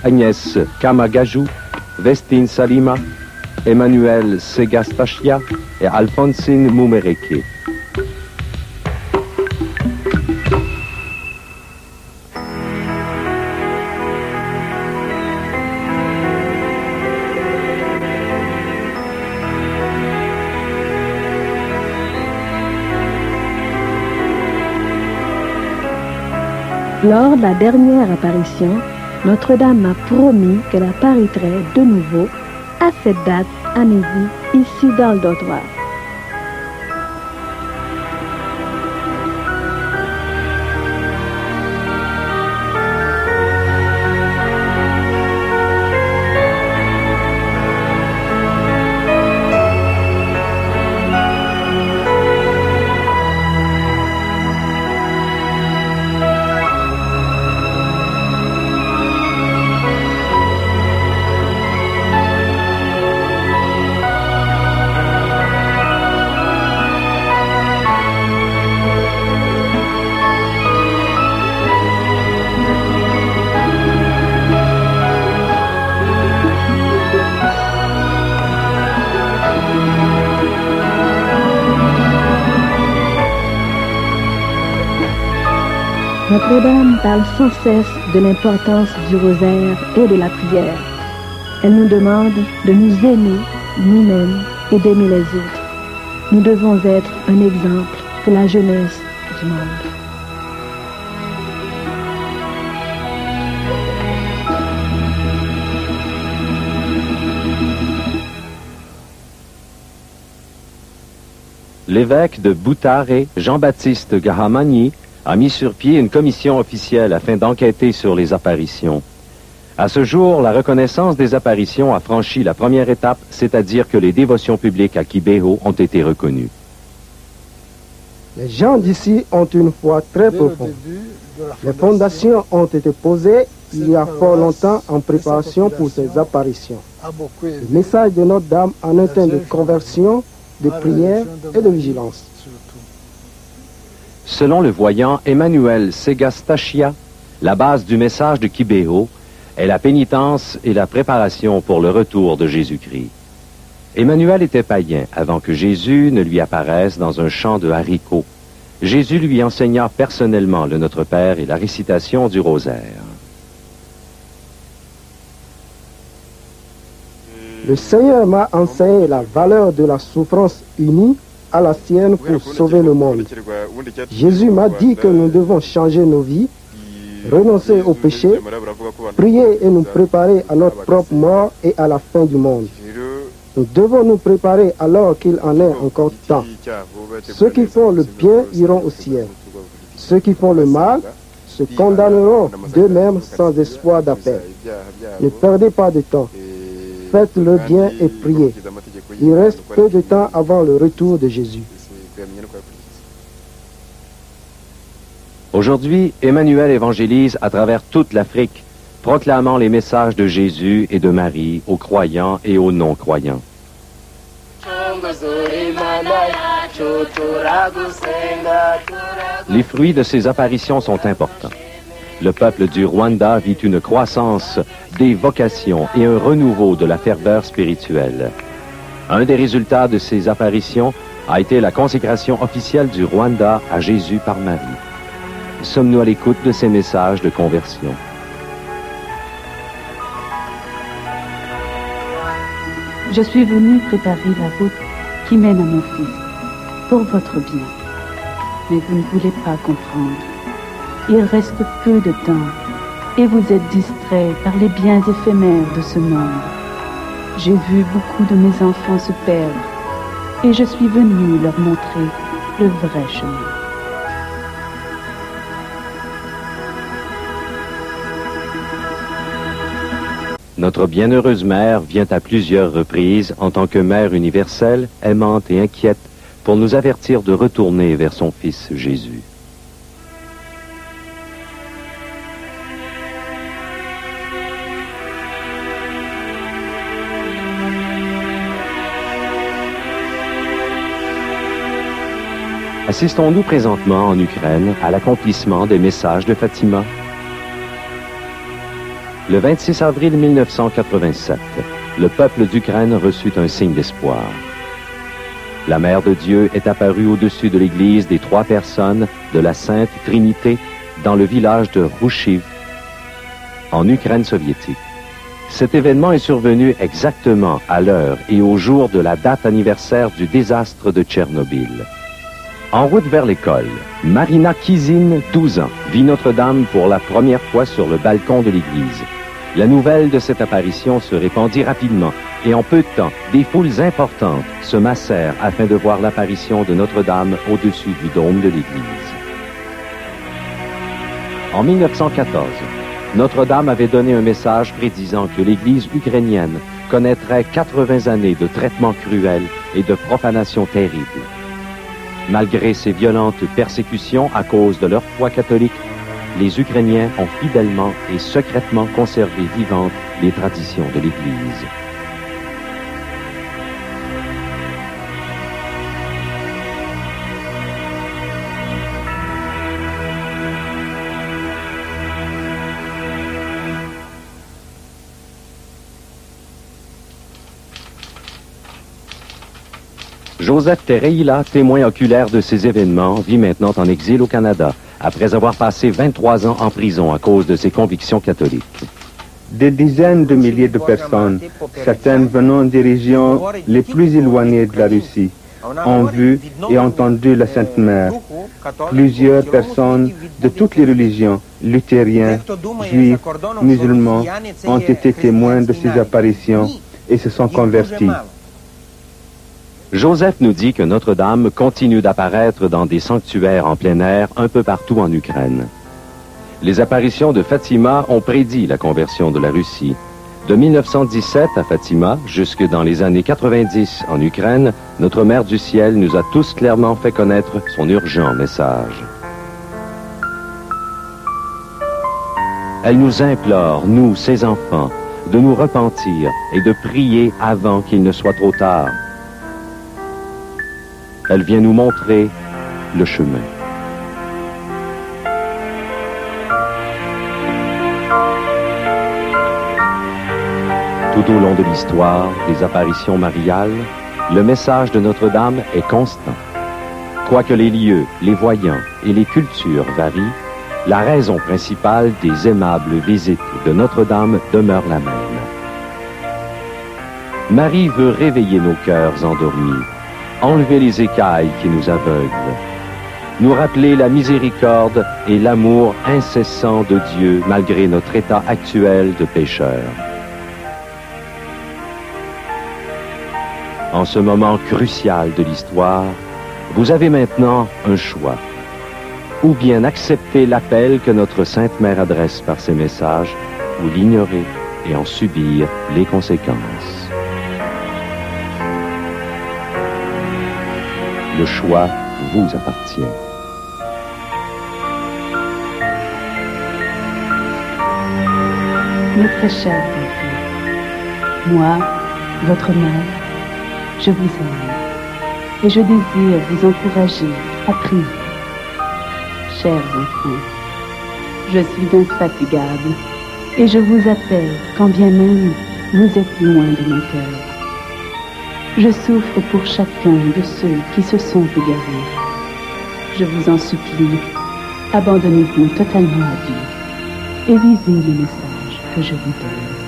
Agnès Kamagajou, Vestine Salima, Emmanuel Segastachia et Alphonsine Moumereke. Lors de la dernière apparition, Notre-Dame m'a promis qu'elle apparaîtrait de nouveau à cette date à midi, ici dans le dortoir. Notre-Dame parle sans cesse de l'importance du rosaire et de la prière. Elle nous demande de nous aimer nous-mêmes et d'aimer les autres. Nous devons être un exemple pour la jeunesse du monde. L'évêque de Boutaré, Jean-Baptiste Gahamani, a mis sur pied une commission officielle afin d'enquêter sur les apparitions. À ce jour, la reconnaissance des apparitions a franchi la première étape, c'est-à-dire que les dévotions publiques à Kibeho ont été reconnues. Les gens d'ici ont une foi très profonde. Les fondations ont été posées il y a fort longtemps en préparation pour ces apparitions. Le message de Notre-Dame en est un de conversion, de prière et de vigilance. Selon le voyant Emmanuel Segastachia, la base du message de Kibeho est la pénitence et la préparation pour le retour de Jésus-Christ. Emmanuel était païen avant que Jésus ne lui apparaisse dans un champ de haricots. Jésus lui enseigna personnellement le Notre Père et la récitation du rosaire. Le Seigneur m'a enseigné la valeur de la souffrance unie à la sienne pour sauver le monde. Jésus m'a dit que nous devons changer nos vies, renoncer au péché, prier et nous préparer à notre propre mort et à la fin du monde. Nous devons nous préparer alors qu'il en est encore temps. Ceux qui font le bien iront au ciel. Ceux qui font le mal se condamneront d'eux-mêmes sans espoir d'appel. Ne perdez pas de temps. Faites le bien et priez. Il reste peu de temps avant le retour de Jésus. Aujourd'hui, Emmanuel évangélise à travers toute l'Afrique, proclamant les messages de Jésus et de Marie aux croyants et aux non-croyants. Les fruits de ces apparitions sont importants. Le peuple du Rwanda vit une croissance des vocations et un renouveau de la ferveur spirituelle. Un des résultats de ces apparitions a été la consécration officielle du Rwanda à Jésus par Marie. Sommes-nous à l'écoute de ces messages de conversion? Je suis venu préparer la route qui mène à mon fils, pour votre bien. Mais vous ne voulez pas comprendre. Il reste peu de temps, et vous êtes distraits par les biens éphémères de ce monde. J'ai vu beaucoup de mes enfants se perdre, et je suis venu leur montrer le vrai chemin. Notre bienheureuse mère vient à plusieurs reprises en tant que mère universelle, aimante et inquiète, pour nous avertir de retourner vers son Fils Jésus. Assistons-nous présentement en Ukraine à l'accomplissement des messages de Fatima? Le 26 avril 1987, le peuple d'Ukraine reçut un signe d'espoir. La Mère de Dieu est apparue au-dessus de l'église des 3 personnes de la Sainte Trinité dans le village de Rouchiv, en Ukraine soviétique. Cet événement est survenu exactement à l'heure et au jour de la date anniversaire du désastre de Tchernobyl. En route vers l'école, Marina Kizine, 12 ans, vit Notre-Dame pour la première fois sur le balcon de l'église. La nouvelle de cette apparition se répandit rapidement et en peu de temps, des foules importantes se massèrent afin de voir l'apparition de Notre-Dame au-dessus du dôme de l'église. En 1914, Notre-Dame avait donné un message prédisant que l'église ukrainienne connaîtrait 80 années de traitements cruels et de profanation terribles. Malgré ces violentes persécutions à cause de leur foi catholique, les Ukrainiens ont fidèlement et secrètement conservé vivantes les traditions de l'Église. Joseph Tereila, témoin oculaire de ces événements, vit maintenant en exil au Canada, après avoir passé 23 ans en prison à cause de ses convictions catholiques. Des dizaines de milliers de personnes, certaines venant des régions les plus éloignées de la Russie, ont vu et entendu la Sainte Mère. Plusieurs personnes de toutes les religions, luthériens, juifs, musulmans, ont été témoins de ces apparitions et se sont convertis. Joseph nous dit que Notre-Dame continue d'apparaître dans des sanctuaires en plein air un peu partout en Ukraine. Les apparitions de Fatima ont prédit la conversion de la Russie. De 1917 à Fatima, jusque dans les années 90 en Ukraine, notre Mère du Ciel nous a tous clairement fait connaître son urgent message. Elle nous implore, nous, ses enfants, de nous repentir et de prier avant qu'il ne soit trop tard. Elle vient nous montrer le chemin. Tout au long de l'histoire des apparitions mariales, le message de Notre-Dame est constant. Quoique les lieux, les voyants et les cultures varient, la raison principale des aimables visites de Notre-Dame demeure la même. Marie veut réveiller nos cœurs endormis, enlever les écailles qui nous aveuglent, nous rappeler la miséricorde et l'amour incessant de Dieu malgré notre état actuel de pécheurs. En ce moment crucial de l'histoire, vous avez maintenant un choix. Ou bien accepter l'appel que notre Sainte Mère adresse par ses messages, ou l'ignorer et en subir les conséquences. Le choix vous appartient. Mes très chers enfants, moi, votre mère, je vous aime et je désire vous encourager à prier. Chers enfants, je suis infatigable et je vous appelle quand bien même vous êtes loin de mon cœur. Je souffre pour chacun de ceux qui se sont égarés. Je vous en supplie, abandonnez-vous totalement à Dieu et vivez le message que je vous donne.